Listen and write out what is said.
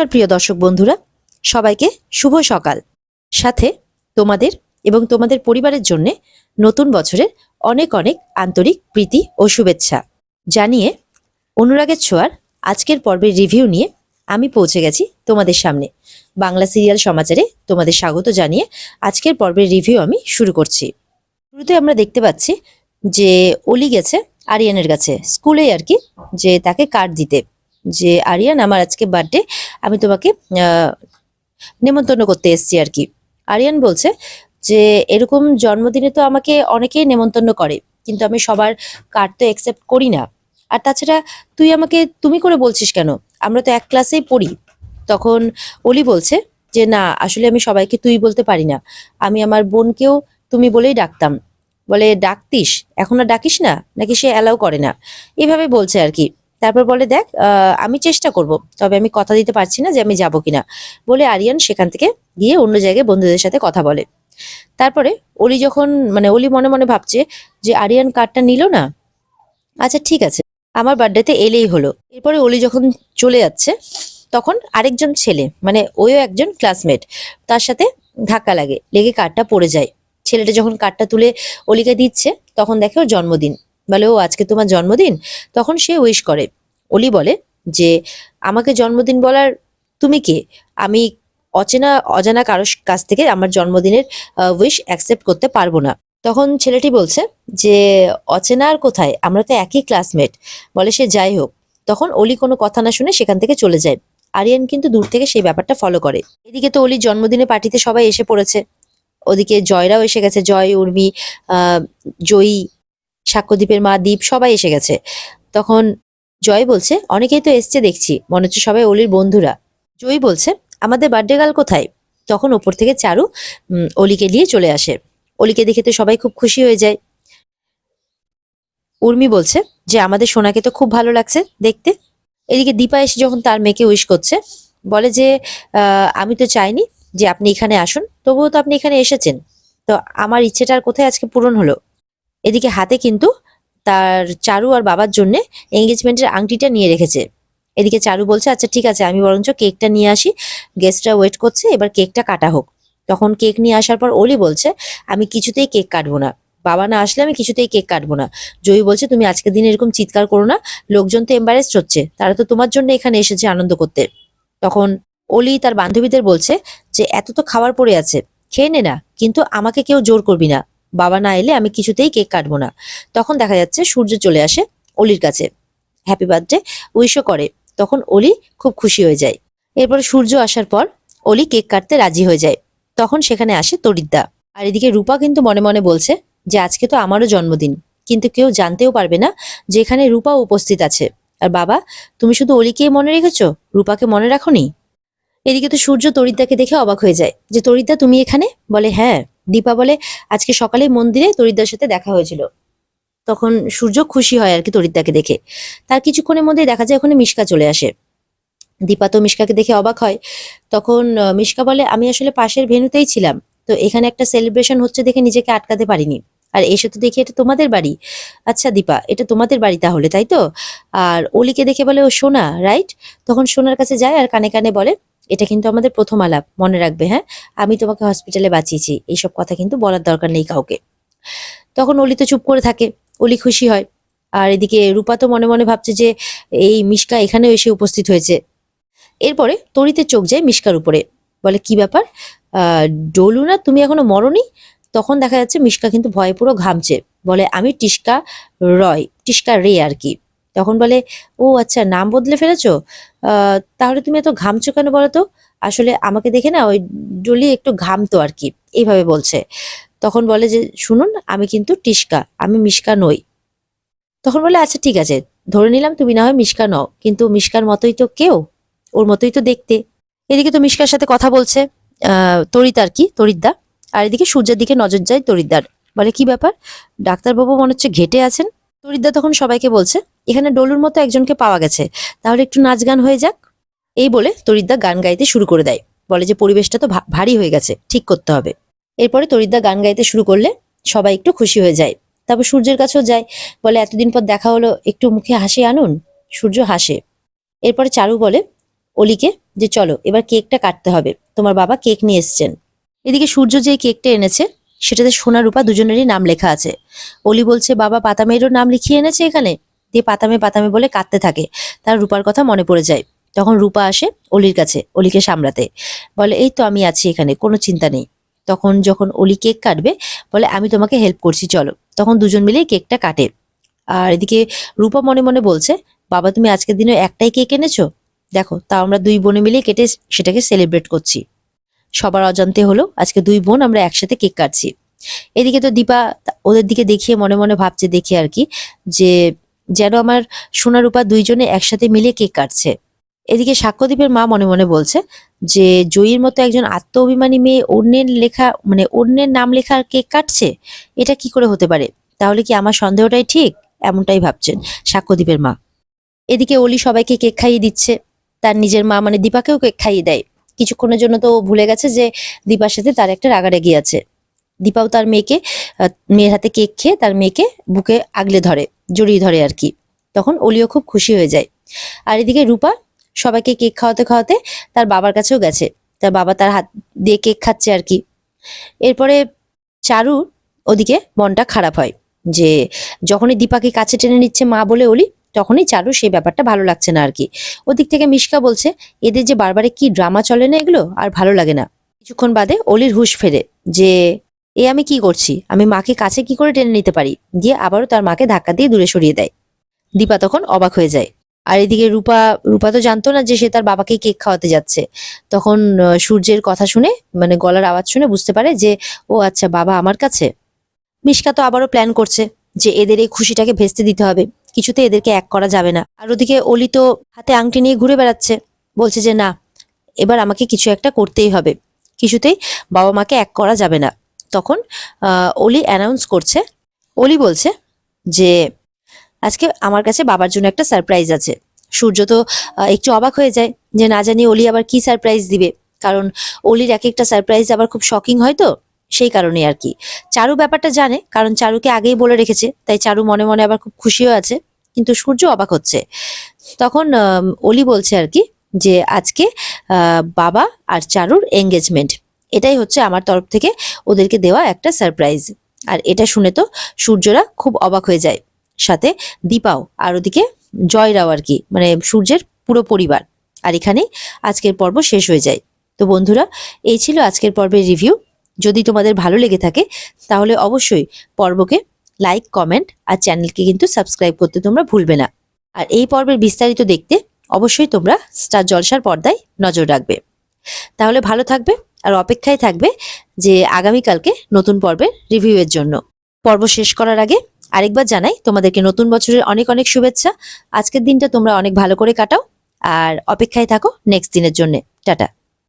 নমস্কার প্রিয় দর্শক বন্ধুরা, সবাইকে শুভ সকাল। সাথে তোমাদের এবং তোমাদের পরিবারের জন্য নতুন বছরের অনেক অনেক আন্তরিক প্রীতি ও শুভেচ্ছা জানিয়ে অনুরাগের ছোঁয়ার আজকের পর্বের রিভিউ নিয়ে আমি পৌঁছে গেছি তোমাদের সামনে। বাংলা সিরিয়াল সমাচারে তোমাদের স্বাগত জানিয়ে আজকের পর্বের রিভিউ আমি শুরু করছি। শুরুতে আমরা দেখতে পাচ্ছি যে অলি গেছে আরিয়ানের কাছে, স্কুলে আর কি, যে তাকে কার্ড দিতে, যে আরিয়ান আমার আজকে বার্থডে, আমি তোমাকে নেমন্তন্ন করতে এসেছি আর কি। আরিয়ান বলছে যে এরকম জন্মদিনে তো আমাকে অনেকেই নেমন্তন্ন করে, কিন্তু আমি সবার কার্ড তো অ্যাকসেপ্ট করি না। আর তাছাড়া তুই আমাকে তুমি করে বলছিস কেন, আমরা তো এক ক্লাসেই পড়ি। তখন অলি বলছে যে না, আসলে আমি সবাইকে তুই বলতে পারি না, আমি আমার বোনকেও তুমি বলেই ডাকতাম। বলে ডাকতিস, এখন আর ডাকিস না নাকি সে অ্যালাউ করে না, এভাবে বলছে আর কি। তারপর বলে দেখ, আমি চেষ্টা করব, তবে আমি কথা দিতে পারছি না যে আমি যাব কিনা। বলে আরিয়ান সেখান থেকে গিয়ে অন্য জায়গায় বন্ধুদের সাথে কথা বলে। তারপরে অলি যখন অলি মনে মনে ভাবছে যে আরিয়ান কার্ডটা নিল না, আচ্ছা ঠিক আছে, আমার বার্থডেতে এলেই হলো। এরপরে অলি যখন চলে যাচ্ছে তখন আরেকজন ছেলে, ওইও একজন ক্লাসমেট, তার সাথে ধাক্কা লেগে কার্ডটা পড়ে যায়। ছেলেটা যখন কার্ডটা তুলে অলিকে দিচ্ছে তখন দেখে ওর জন্মদিন। বলে ও আজকে তোমার জন্মদিন? তখন সে উইশ করে। অলি বলে যে আমাকে জন্মদিন বলার তুমি কে? আমি অজানা কারোর কাছ থেকে আমার জন্মদিনের উইশ অ্যাকসেপ্ট করতে পারবো না। তখন ছেলেটি বলছে যে অচেনা আর কোথায়, আমরা তো একই ক্লাসমেট। বলে সে যাই হোক। তখন অলি কোনো কথা না শুনে সেখান থেকে চলে যায়। আরিয়ান কিন্তু দূর থেকে সেই ব্যাপারটা ফলো করে। এদিকে তো অলির জন্মদিনে পার্টিতে সবাই এসে পড়েছে। ওদিকে জয়রাও এসে গেছে, জয়, উর্মি, জয়ী, সাক্ষ্যদীপের মা দীপ সবাই এসে গেছে। তখন জয় বলছে অনেকেই তো এসছে দেখছি, মনে হচ্ছে সবাই অলির বন্ধুরা। জয়ী বলছে আমাদের বার্থডে গার্ল কোথায়? তখন ওপর থেকে চারু অলিকে নিয়ে চলে আসে। অলিকে দেখে তো সবাই খুব খুশি হয়ে যায়। উর্মি বলছে যে আমাদের সোনাকে তো খুব ভালো লাগছে দেখতে। এদিকে দীপা এসে যখন তার মেয়েকে উইশ করছে, বলে যে আমি তো চাইনি যে আপনি এখানে আসুন, তবুও তো আপনি এখানে এসেছেন, তো আমার ইচ্ছেটা আর কোথায় আজকে পূরণ হলো। এদিকে হাতে কিন্তু তার চারু আর বাবার জন্য এঙ্গেজমেন্টের আংটিটা নিয়ে রেখেছে। এদিকে চারু বলছে আচ্ছা ঠিক আছে, আমি বরঞ্চ কেকটা নিয়ে আসি, গেস্টরা ওয়েট করছে, এবার কেকটা কাটা হোক। তখন কেক নিয়ে আসার পর অলি বলছে আমি কিছুতেই কেক কাটবো না, বাবা না আসলে আমি কিছুতেই কেক কাটবো না। জয়ী বলছে তুমি আজকের দিনে এরকম চিৎকার করো না, লোকজন তো এম্বারেসড হচ্ছে, তারা তো তোমার জন্য এখানে এসেছে আনন্দ করতে। তখন অলি তার বান্ধবীদের বলছে যে এত তো খাবার পড়ে আছে, খেয়ে নে না, কিন্তু আমাকে কেউ জোর করবি না, বাবা না এলে আমি কিছুতেই কেক কাটবো না। তখন দেখা যাচ্ছে সূর্য চলে আসে অলির কাছে, হ্যাপি বার্থডে উইশও করে। তখন অলি খুব খুশি হয়ে যায়। এরপরে সূর্য আসার পর অলি কেক কাটতে রাজি হয়ে যায়। তখন সেখানে আসে তরিদ্দা। আর এদিকে রূপা কিন্তু মনে মনে বলছে যে আজকে তো আমারও জন্মদিন, কিন্তু কেউ জানতেও পারবে না যে এখানে রূপা উপস্থিত আছে। আর বাবা, তুমি শুধু অলিকেই মনে রেখেছো, রূপাকে মনে রাখোনি? এদিকে তো সূর্য তরিদ্দাকে দেখে অবাক হয়ে যায় যে তরিদ্দা তুমি এখানে? বলে হ্যাঁ। দীপা বলে আজকে সকালে মন্দিরে তরিদ্দার সাথে দেখা হয়েছিল। তখন সূর্য খুশি হয় আর কি তরিদ্দাকে দেখে। তার কিছুক্ষণের মধ্যেই দেখা যায় ওখানে মিশকা চলে আসে। দীপা তো মিশকাকে দেখে অবাক হয়। তখন মিশকা বলে আমি আসলে পাশের ভেন্যুতেই ছিলাম, তো এখানে একটা সেলিব্রেশন হচ্ছে দেখে নিজেকে আটকাতে পারিনি, আর এসে তো দেখি এটা তোমাদের বাড়ি। আচ্ছা দীপা, এটা তোমাদের বাড়ি তাহলে, তাই তো? আর অলিকে দেখে বলে ও সোনা, রাইট? তখন সোনার কাছে যায় আর কানে কানে বলে এটা কিন্তু আমাদের প্রথম আলাপ, মনে রাখবে হ্যাঁ, আমি তোমাকে হসপিটালে বাঁচিয়েছি, এইসব কথা কিন্তু বলার দরকার নেই কাউকে। তখন অলি তো চুপ করে থাকে। অলি খুশি হয়। আর এদিকে রূপা তো মনে মনে ভাবছে যে এই মিশকা এখানেও এসে উপস্থিত হয়েছে। এরপরে তরিতে চোখ যায় মিশকার উপরে। বলে কি ব্যাপার, ডলু না, তুমি এখনো মরনি? তখন দেখা যাচ্ছে মিশকা কিন্তু ভয়ে পুরো ঘামছে। বলে আমি টিস্কা রয়, টিস্কা রে আর কি। তখন বলে ও আচ্ছা, নাম বদলে ফেলেছো? তাহলে তুমি এত ঘামছো কেন বলো তো? আসলে আমাকে দেখে না ওই ডলি একটু ঘামতো আর কি, এইভাবে বলছে। তখন বলে যে শুনুন, আমি কিন্তু টিস্কা, আমি মিশকা নই। তখন বলে আচ্ছা ঠিক আছে, ধরে নিলাম তুমি না হয় মিশকা নও, কিন্তু মিশকার মতোই তো কেউ, ওর মতোই তো দেখতে। এদিকে তো মিশকার সাথে কথা বলছে তরিত আর কি, তরিদ্দা। আর এদিকে সূর্যের দিকে নজর যায় তরিদ্দার। বলে কি ব্যাপার, ডাক্তারবাবু মনে হচ্ছে ঘেটে আছেন। তরিদ্দা তখন সবাইকে বলছে এখানে ডলুর মতো একজনকে পাওয়া গেছে, তাহলে একটু নাচ গান হয়ে যাক। এই বলে তরিদ্দা গান গাইতে শুরু করে দেয়। বলে যে পরিবেশটা তো ভারী হয়ে গেছে, ঠিক করতে হবে। এরপরে তরিদ্দা গান গাইতে শুরু করলে সবাই একটু খুশি হয়ে যায়। তারপর সূর্যের কাছেও যায়। বলে এতদিন পর দেখা হলো, একটু মুখে হাসি আনুন। সূর্য হাসে। এরপরে চারু বলে অলিকে যে চলো এবার কেকটা কাটতে হবে, তোমার বাবা কেক নিয়ে এসছেন। এদিকে সূর্য যে কেকটা এনেছে সেটাতে সোনা রূপা দুজনেরই নাম লেখা আছে। অলি বলছে বাবা পাতামেরও নাম লিখিয়ে এনেছে এখানে, দিয়ে পাতামে পাতামে বলে কাঁদতে থাকে। তার রূপার কথা মনে পড়ে যায়। তখন রূপা আসে অলির কাছে, অলিকে সামলাতে, বলে এই তো আমি আছি এখানে, কোনো চিন্তা নেই। তখন যখন অলি কেক কাটবে বলে আমি তোমাকে হেল্প করছি চলো, তখন দুজন মিলেই কেকটা কাটে। আর এদিকে রূপা মনে মনে বলছে বাবা তুমি আজকের দিনে একটাই কেক এনেছো, দেখো তাও আমরা দুই বোনে মিলে কেটে সেটাকে সেলিব্রেট করছি। সবার অজান্তে হলো আজকে দুই বোন আমরা একসাথে কেক কাটছি। এদিকে তো দীপা ওদের দিকে দেখিয়ে মনে মনে ভাবছে, দেখে আর কি, যে যেন আমার সোনা রূপা দুইজনে একসাথে মিলে কেক কাটছে। এদিকে সাক্ষ্যদীপের মা মনে মনে বলছে যে জয়ীর মতো একজন আত্ম অভিমানী মেয়ে অন্যের লেখা মানে অন্যের নাম লেখা কেক কাটছে, এটা কি করে হতে পারে? তাহলে কি আমার সন্দেহটাই ঠিক? এমনটাই ভাবছেন সাক্ষ্যদীপের মা। এদিকে অলি সবাইকে কেক খাইয়ে দিচ্ছে, তার নিজের মা মানে দীপাকেও কেক খাইয়ে দেয়। কিছুক্ষণের জন্য তো ও ভুলে গেছে যে দীপার সাথে তার একটা রাগারাগি আছে। দীপাও তার মেয়েকে মেয়ের হাতে কেক খেয়ে তার মেয়েকে বুকে আগলে ধরে, জড়িয়ে ধরে আর কি। তখন অলিও খুব খুশি হয়ে যায়। আর এদিকে রূপা সবাইকে কেক খাওয়াতে খাওয়াতে তার বাবার কাছেও গেছে, তার বাবা তার হাত দিয়ে কেক খাচ্ছে আর কি। এরপরে চারু ওদিকে মনটা খারাপ হয় যে যখনই দীপাকে কাছে টেনে নিচ্ছে মা বলে অলি, তখনই চারু সেই ব্যাপারটা ভালো লাগছে না আর কি। ওদিক থেকে মিশকা বলছে এদের যে বারবারে কি ড্রামা চলে না, এগুলো আর ভালো লাগে না। কিছুক্ষণ বাদে অলির হুঁশ ফেরে যে এ আমি কি করছি, আমি মাকে কাছে কি করে টেনে নিতে পারি, দিয়ে আবারও তার মাকে ধাক্কা দিয়ে দূরে সরিয়ে দেয়। দীপা তখন অবাক হয়ে যায়। আর এদিকে রূপা রূপা তো জানতো না যে সে তার বাবাকে কেক খাওয়াতে যাচ্ছে। তখন সূর্যের কথা শুনে মানে গলার আওয়াজ শুনে বুঝতে পারে যে ও আচ্ছা বাবা আমার কাছে। মিশকা তো আবারও প্ল্যান করছে যে এদের এই খুশিটাকে ভেস্তে দিতে হবে, কিছুতে এদেরকে এক করা যাবে না। আর ওদিকে অলি তো হাতে আংটি নিয়ে ঘুরে বেড়াচ্ছে, বলছে যে না এবার আমাকে কিছু একটা করতেই হবে, কিছুতেই বাবা মাকে এক করা যাবে না। তখন অলি অ্যানাউন্স করছে, অলি বলছে যে আজকে আমার কাছে বাবার জন্য একটা সারপ্রাইজ আছে। সূর্য তো একটু অবাক হয়ে যায় যে না জানি অলি আবার কি সারপ্রাইজ দিবে, কারণ অলির এক একটা সারপ্রাইজ আবার খুব শকিং হয় তো, সেই কারণে আর কি। চারু ব্যাপারটা জানে, কারণ চারুকে আগেই বলে রেখেছে, তাই চারু মনে মনে আবার খুব খুশিও আছে, কিন্তু সূর্য অবাক হচ্ছে। তখন অলি বলছে আর কি যে আজকে বাবা আর চারুর এঙ্গেজমেন্ট, এটাই হচ্ছে আমার তরফ থেকে ওদেরকে দেওয়া একটা সারপ্রাইজ। আর এটা শুনে তো সূর্যরা খুব অবাক হয়ে যায়, সাথে দীপাও, আর ওদিকে জয়রাও আর কি, মানে সূর্যের পুরো পরিবার। আর এখানেই আজকের পর্ব শেষ হয়ে যায়। তো বন্ধুরা, এই ছিল আজকের পর্বের রিভিউ। যদি তোমাদের ভালো লেগে থাকে তাহলে অবশ্যই পর্বকে লাইক, কমেন্ট আর চ্যানেলকে কিন্তু সাবস্ক্রাইব করতে তোমরা ভুলবে না। আর এই পর্বের বিস্তারিত দেখতে অবশ্যই তোমরা স্টার জলসার পর্দায় নজর রাখবে। তাহলে ভালো থাকবে আর অপেক্ষায় থাকবে যে আগামীকালকে নতুন পর্বের রিভিউয়ের জন্য। পর্ব শেষ করার আগে আরেকবার জানাই তোমাদেরকে নতুন বছরের অনেক অনেক শুভেচ্ছা। আজকের দিনটা তোমরা অনেক ভালো করে কাটাও আর অপেক্ষায় থাকো নেক্সট দিনের জন্য। টাটা।